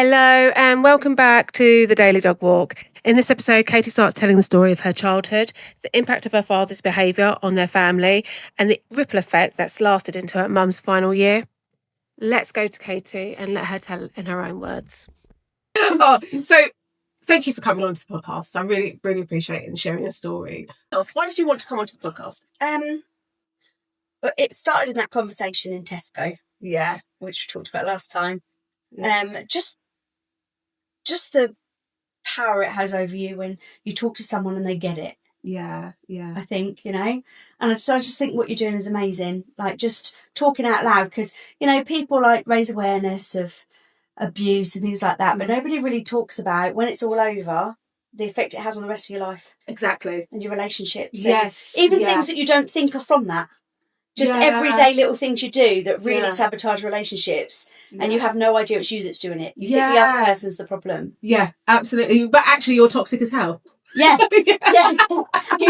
Hello and welcome back to the Daily Dog Walk. In this episode, Katie starts telling the story of her childhood, the impact of her father's behaviour on their family, and the ripple effect that's lasted into her mum's final year. Let's go to Katie and let her tell in her own words. So thank you for coming on to the podcast. I really, really appreciate it and sharing your story. Why did you want to come onto the podcast? But it started in that conversation in Tesco, Yeah. which we talked about last time. Yeah. Just the power it has over you when you talk to someone and they get it. Yeah. I think, and so I just think what you're doing is amazing. Like just talking out loud, because people like raise awareness of abuse and things like that, but nobody really talks about when it's all over the effect it has on the rest of your life. Exactly. And your relationships. Yes. And even things that you don't think are from that. Just everyday little things you do that really sabotage relationships, and you have no idea it's you that's doing it. You think the other person's the problem. Yeah, absolutely. But actually, you're toxic as hell. Yeah. You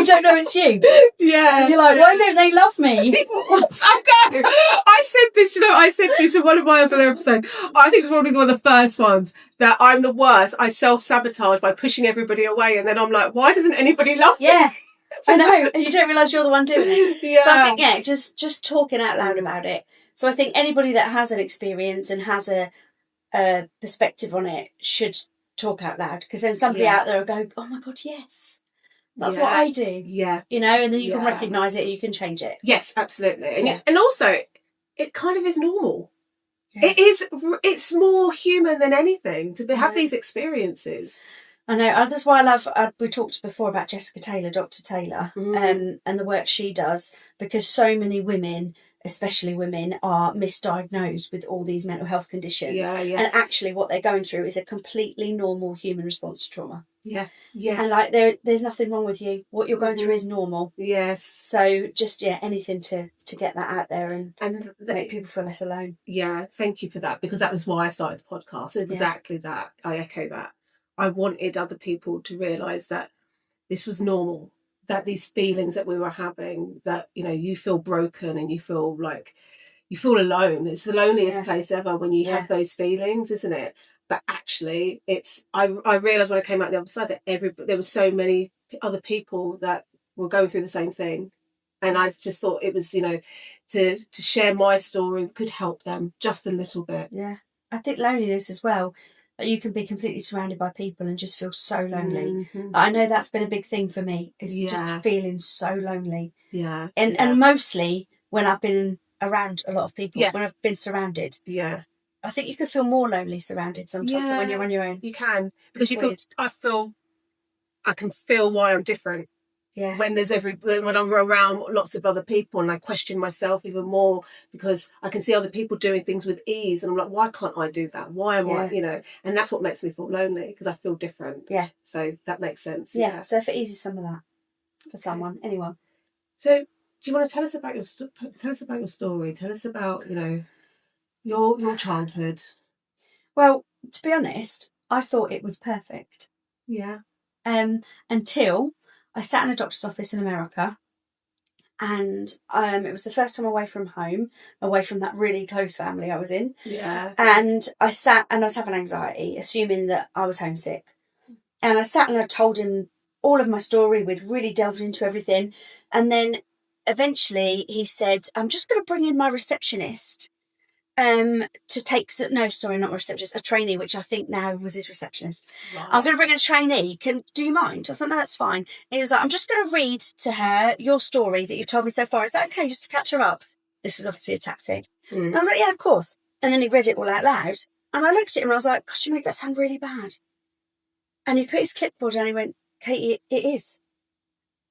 don't know it's you. Yeah. And you're like, why don't they love me? Okay. I said this in one of my other episodes. I think it's probably one of the first ones that I'm the worst. I self-sabotage by pushing everybody away, and then I'm like, why doesn't anybody love me? Yeah. I know, and you don't realise you're the one doing it. Yeah. So I think, just talking out loud about it. So I think anybody that has an experience and has a perspective on it should talk out loud, because then somebody out there will go, oh my God, yes, that's what I do. Yeah. And then you can recognise it and you can change it. Yes, absolutely. And also, it kind of is normal. Yeah. It's more human than anything to have these experiences. I know. That's why I love. We talked before about Jessica Taylor, Dr. Taylor, and the work she does, because so many women, especially women, are misdiagnosed with all these mental health conditions. Yeah, yes. And actually, what they're going through is a completely normal human response to trauma. Yeah. Yes. And like there's nothing wrong with you. What you're going through is normal. Yes. So just anything to get that out there and make people feel less alone. Yeah. Thank you for that, because that was why I started the podcast. Exactly that. I echo that. I wanted other people to realise that this was normal, that these feelings that we were having, that, you feel broken and you feel like you feel alone. It's the loneliest place ever when you have those feelings, isn't it? But actually, I realised when I came out the other side that there were so many other people that were going through the same thing. And I just thought it was, to share my story could help them just a little bit. Yeah. I think loneliness as well. You can be completely surrounded by people and just feel so lonely. Mm-hmm. I know that's been a big thing for me. It's just feeling so lonely. Yeah. And mostly when I've been around a lot of people, when I've been surrounded. Yeah. I think you can feel more lonely surrounded sometimes than when you're on your own. You can. Because I can feel why I'm different. Yeah. When I'm around lots of other people and I question myself even more, because I can see other people doing things with ease and I'm like, why can't I do that? Why am I, and that's what makes me feel lonely, because I feel different. Yeah. So that makes sense. Yeah. So if it eases some of that for someone, anyone. So do you want to tell us about your story? Tell us about, your childhood. Well, to be honest, I thought it was perfect. Yeah. Until I sat in a doctor's office in America, and it was the first time away from home, away from that really close family I was in. Yeah. And I sat and I was having anxiety, assuming that I was homesick. And I sat and I told him all of my story. We'd really delved into everything. And then eventually he said, I'm just going to bring in my receptionist. To take not receptionist, a trainee, which I think now was his receptionist. Right. I'm going to bring in a trainee. Do you mind? I was like, no, that's fine. And he was like, I'm just going to read to her your story that you've told me so far. Is that okay, just to catch her up? This was obviously a tactic. And I was like, yeah, of course. And then he read it all out loud, and I looked at him and I was like, gosh, you make that sound really bad. And he put his clipboard down and he went, Katie, it is.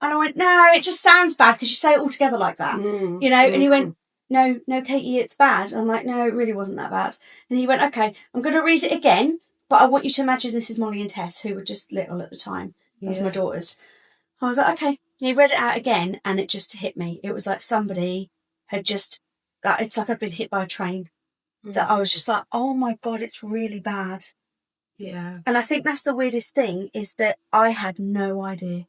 And I went, no, it just sounds bad because you say it all together like that, And he went, no, Katie, it's bad. I'm like, no, it really wasn't that bad. And he went, okay, I'm going to read it again, but I want you to imagine this is Molly and Tess, who were just little at the time. That's my daughters. I was like, okay. And he read it out again, and it just hit me. It was like somebody had just, it's like I'd been hit by a train. That I was just like, oh my God, it's really bad. Yeah. And I think that's the weirdest thing, is that I had no idea.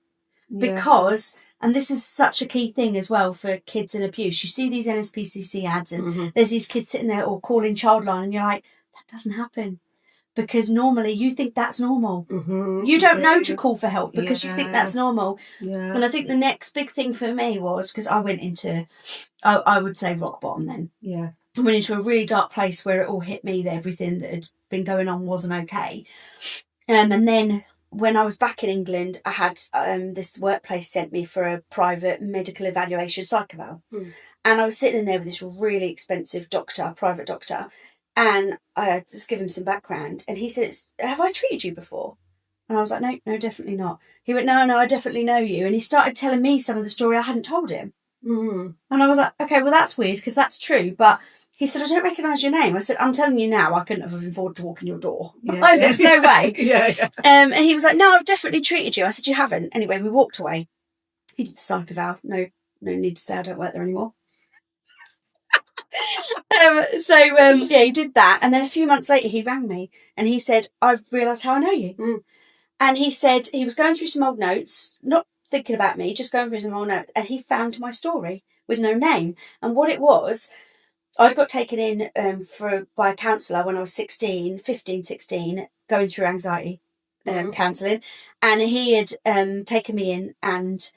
Because, and this is such a key thing as well for kids and abuse, you see these NSPCC ads and there's these kids sitting there or calling Childline, and you're like, that doesn't happen. because normally you think that's normal. Mm-hmm. You don't know to call for help because you think Yeah. that's normal. Yeah. And I think the next big thing for me was, because I went into, I would say rock bottom then. Yeah. I went into a really dark place where it all hit me that everything that had been going on wasn't okay. And then when I was back in England, I had this workplace sent me for a private medical evaluation, psych eval. And I was sitting in there with this really expensive doctor, private doctor, and I just give him some background. And he said, have I treated you before? And I was like, no, definitely not. He went, no, I definitely know you. And he started telling me some of the story I hadn't told him. And I was like, okay, well, that's weird because that's true. But he said, I don't recognise your name. I said, I'm telling you now, I couldn't have afforded to walk in your door. Yeah. There's no way. Yeah. And he was like, no, I've definitely treated you. I said, you haven't. Anyway, we walked away. He did the psych eval. No need to say I don't work there anymore. Yeah, he did that. And then a few months later, he rang me and he said, I've realised how I know you. And he said he was going through some old notes, not thinking about me, just going through some old notes. And he found my story with no name. And what it was, I'd got taken in by a counsellor when I was 16, going through anxiety counselling. And he had taken me in and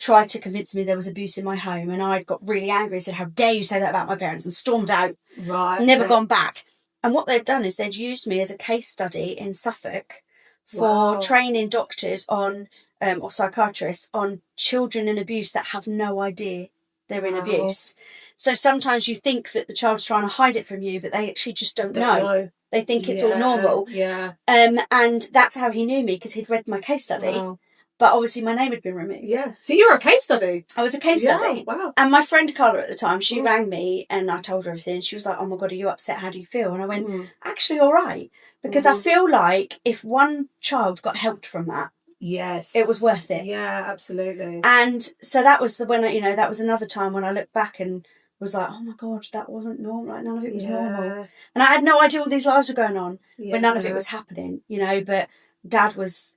tried to convince me there was abuse in my home. And I got really angry and said, how dare you say that about my parents, and stormed out. Right. Never gone back. And what they've done is they'd used me as a case study in Suffolk for training doctors on or psychiatrists on children in abuse that have no idea they're in abuse. So sometimes you think that the child's trying to hide it from you, but they actually just don't know. They think it's all normal. Yeah. And that's how he knew me, because he'd read my case study. Wow. But obviously my name had been removed. Yeah. So you're a case study. I was a case study. Wow. And my friend Carla at the time, she rang me and I told her everything. She was like, oh my God, are you upset? How do you feel? And I went, actually, all right. Because I feel like if one child got helped from that, yes, it was worth it. Yeah, absolutely. And so that was that was another time when I looked back and was like, oh my God, that wasn't normal. Like, none of it was normal. And I had no idea all these lives were going on, but none of it was happening, But Dad was,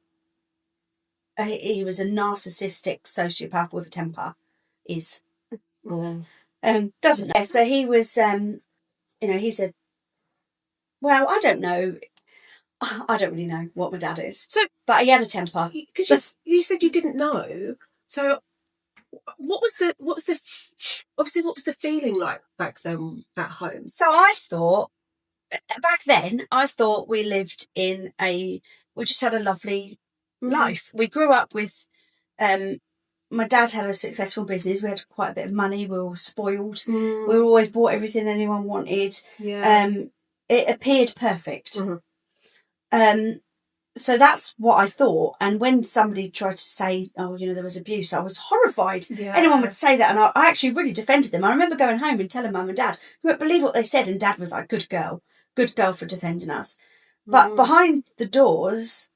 he was a narcissistic sociopath with a temper, doesn't know. So he was, he said, well, I don't know. I don't really know what my dad is. So, but he had a temper. Because you said you didn't know. So, what was the feeling like back then at home? So I thought, back then, we lived in we just had a lovely life. We grew up with, my dad had a successful business. We had quite a bit of money. We were spoiled. We were always bought everything anyone wanted. Yeah. It appeared perfect. So that's what I thought. And when somebody tried to say, oh, there was abuse, I was horrified. Yeah. Anyone would say that. And I actually really defended them. I remember going home and telling Mum and Dad, who wouldn't believe what they said. And Dad was like, good girl for defending us. But behind the doors,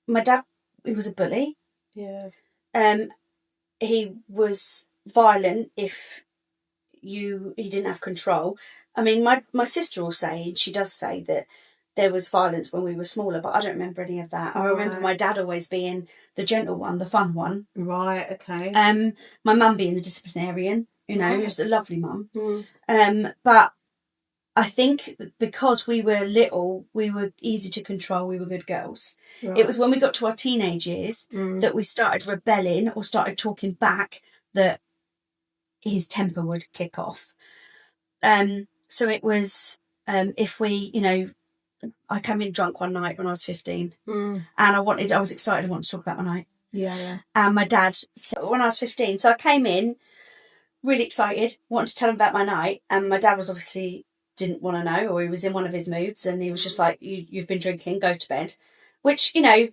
my dad, he was a bully. Yeah. He was violent if he didn't have control. I mean, my sister will say, and she does say, that there was violence when we were smaller, but I don't remember any of that. I remember my dad always being the gentle one, the fun one. Right, okay. My mum being the disciplinarian, who was a lovely mum. But I think because we were little, we were easy to control, we were good girls. Right. It was when we got to our teenage years that we started rebelling or started talking back that his temper would kick off. So it was, if we, I came in drunk one night when I was 15 and I was excited, I wanted to talk about my night. Yeah. And my dad said, when I was 15, so I came in really excited, wanted to tell him about my night, and my dad was obviously didn't want to know, or he was in one of his moods, and he was just like, you've been drinking, go to bed. Which, you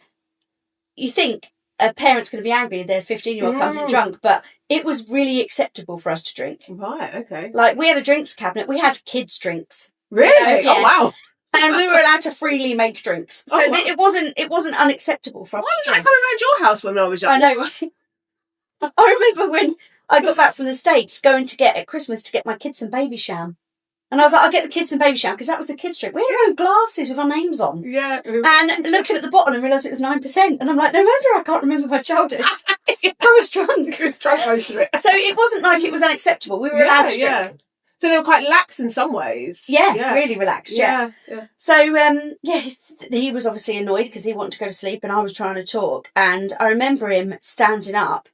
think a parent's going to be angry their 15-year-old comes in drunk, but it was really acceptable for us to drink. Right, okay. Like, we had a drinks cabinet, we had kids' drinks. Really? Yeah. Oh, wow. And we were allowed to freely make drinks. So it wasn't unacceptable for us to drink. Why was I coming around your house when I was young? I know. I remember when I got back from the States, going at Christmas to get my kids some baby sham. And I was like, I'll get the kids some baby sham, because that was the kids' drink. We had our own glasses with our names on. Yeah. And looking at the bottle and realised it was 9%. And I'm like, no wonder I can't remember my childhood. I was drunk. You were drunk most of it. So it wasn't like it was unacceptable. We were allowed to drink. So they were quite lax in some ways. Yeah, really relaxed. Yeah. Yeah. So he was obviously annoyed because he wanted to go to sleep, and I was trying to talk. And I remember him standing up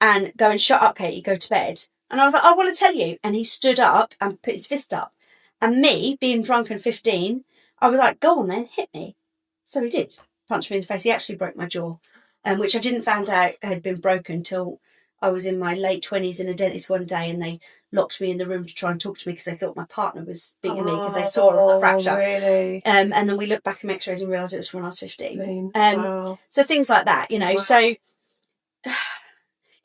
and going, "Shut up, Katie, go to bed." And I was like, "I want to tell you." And he stood up and put his fist up. And me, being drunk and 15, I was like, "Go on then, hit me." So he did. Punched me in the face. He actually broke my jaw, which I didn't find out had been broken till I was in my late 20s in a dentist one day, and they locked me in the room to try and talk to me because they thought my partner was beating me because they saw a fracture. Really? And then we looked back at X-rays and realised it was from when I was 15. Wow. So things like that, you know. Wow. So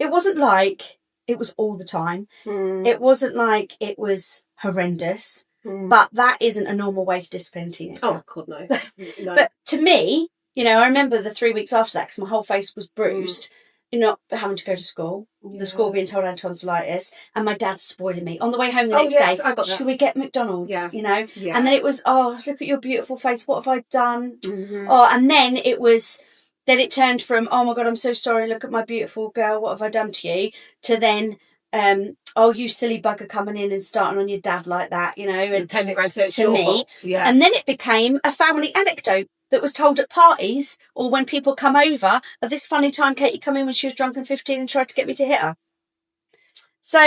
it wasn't like it was all the time. It wasn't like it was horrendous. But that isn't a normal way to discipline a teenager. Oh, God, no. No. But to me, you know, I remember the 3 weeks after that because my whole face was bruised. You're not having to go to school. The school being told I had tonsillitis, and my dad spoiling me on the way home the next day. I got that. Should we get McDonald's? Yeah. You know, Yeah. and then it was, "Oh, look at your beautiful face. What have I done?" Oh, and then it turned from, "Oh my God, I'm so sorry. Look at my beautiful girl. What have I done to you?" to then, "Oh, you silly bugger coming in and starting on your dad like that," you know, and turning it around so it's to your me. fault. Yeah. And then it became a family anecdote that was told at parties or when people come over of this funny time Katie come in when she was drunk and 15 and tried to get me to hit her. So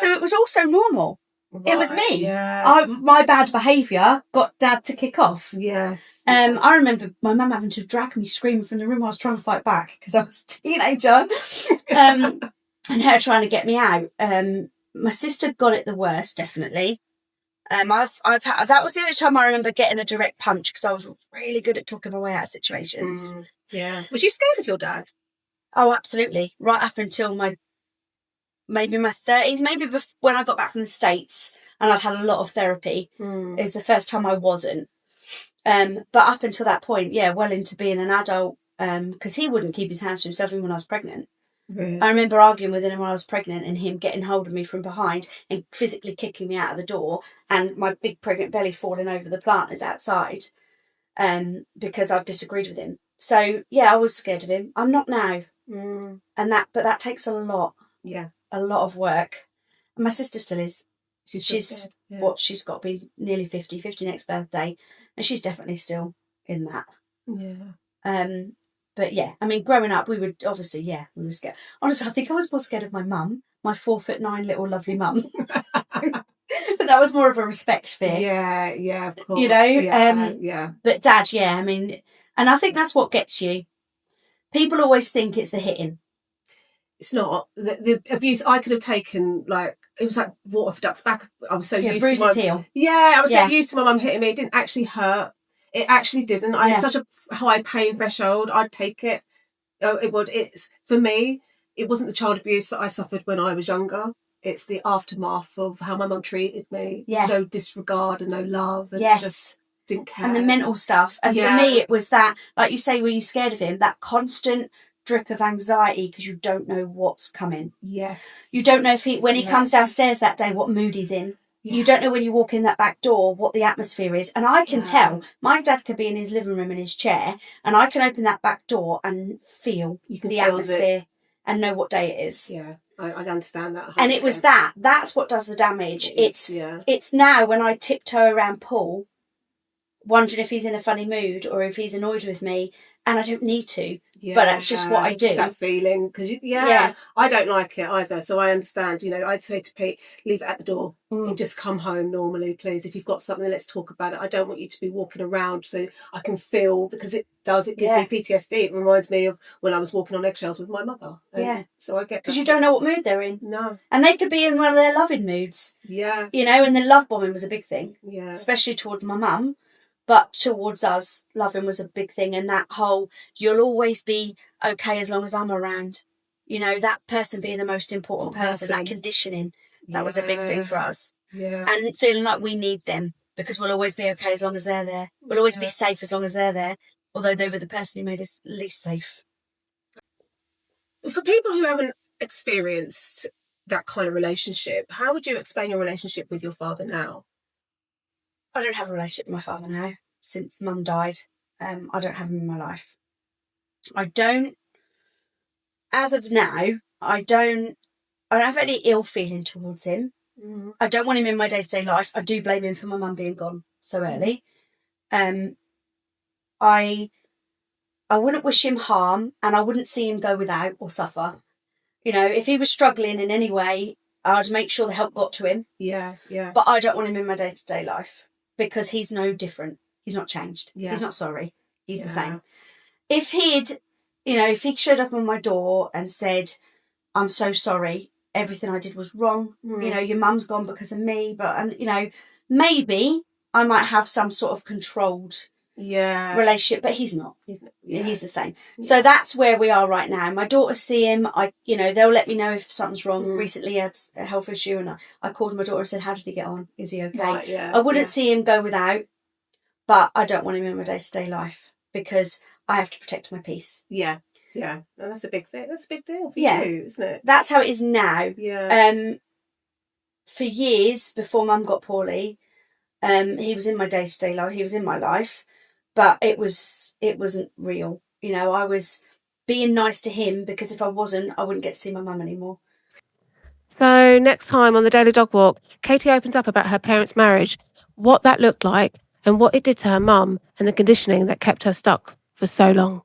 so it was also normal. Right. It was me. Yeah. My bad behaviour got Dad to kick off. Yes. I remember my mum having to drag me screaming from the room while I was trying to fight back because I was a teenager, and her trying to get me out. My sister got it the worst, definitely. I've had, that was the only time I remember getting a direct punch because I was really good at talking my way out of situations. Yeah. Was you scared of your dad? Oh, absolutely. Right up until maybe my 30s, maybe when I got back from the States and I'd had a lot of therapy, is the first time I wasn't. But up until that point, yeah, well into being an adult, because he wouldn't keep his hands to himself even when I was pregnant. Really? I remember arguing with him when I was pregnant and him getting hold of me from behind and physically kicking me out of the door and my big pregnant belly falling over the planters outside because I disagreed with him. So, yeah, I was scared of him. I'm not now. But that takes a lot. Yeah. A lot of work. And my sister still is. She's got to be nearly 50 next birthday. And she's definitely still in that. Yeah. But yeah, I mean, growing up, we were scared. Honestly, I think I was more scared of my mum, my 4'9" little lovely mum. But that was more of a respect fear. Yeah, of course. You know? Yeah. But Dad, yeah, I mean, and I think that's what gets you. People always think it's the hitting. It's not. The abuse I could have taken, like, it was like water for duck's back. I was so used to my heel. Yeah, I was so used to my mum hitting me. It didn't actually hurt. It actually didn't. I had such a high pain threshold. I'd take it. Oh, it would. It's for me. It wasn't the child abuse that I suffered when I was younger. It's the aftermath of how my mum treated me. Yeah. No disregard and no love. And just didn't care. And the mental stuff. And for me, it was that, like you say, were you scared of him? That constant drip of anxiety because you don't know what's coming. Yes. You don't know if when he comes downstairs that day, what mood he's in. Yeah. You don't know when you walk in that back door what the atmosphere is. And I can tell. My dad could be in his living room in his chair and I can open that back door and feel the atmosphere and know what day it is. Yeah, I understand that 100%. And it was that's what does the damage. It's now when I tiptoe around Paul wondering if he's in a funny mood or if he's annoyed with me, and I don't need to, but that's just what I do. It's that feeling, because I don't like it either, so I understand. You know, I'd say to Pete, leave it at the door and just come home normally, please. If you've got something, let's talk about it. I don't want you to be walking around so I can feel, because it gives me PTSD. It reminds me of when I was walking on eggshells with my mother. So I get because you don't know what mood they're in. No. And they could be in one of their loving moods. Yeah. You know, and the love bombing was a big thing. Yeah. Especially towards my mum. But towards us, loving was a big thing. And that whole, you'll always be okay as long as I'm around. You know, that person being the most important person, that conditioning, that was a big thing for us. Yeah. And feeling like we need them because we'll always be okay as long as they're there. We'll always be safe as long as they're there, although they were the person who made us least safe. For people who haven't experienced that kind of relationship, how would you explain your relationship with your father now? I don't have a relationship with my father now since Mum died. I don't have him in my life. As of now, I don't have any ill feeling towards him. I don't want him in my day-to-day life. I do blame him for my mum being gone so early. I wouldn't wish him harm, and I wouldn't see him go without or suffer. You know, if he was struggling in any way, I'd make sure the help got to him. Yeah. But I don't want him in my day-to-day life because he's no different. He's not changed. Yeah. He's not sorry. He's the same. If he showed up on my door and said, I'm so sorry, everything I did was wrong. You know, your mum's gone because of me. But, maybe I might have some sort of controlled relationship, but he's not. He's the same. So that's where we are right now. My daughters see him. They'll let me know if something's wrong. Recently, I had a health issue, and I called my daughter and said, "How did he get on? Is he okay?" Right, I wouldn't see him go without, but I don't want him in my day-to-day life because I have to protect my peace. Yeah. And that's a big thing. That's a big deal for you, isn't it? That's how it is now. Yeah. For years before Mum got poorly, he was in my day-to-day life. He was in my life. But it wasn't real. I was being nice to him because if I wasn't, I wouldn't get to see my mum anymore. So next time on the Daily Dog Walk, Katie opens up about her parents' marriage, what that looked like and what it did to her mum and the conditioning that kept her stuck for so long.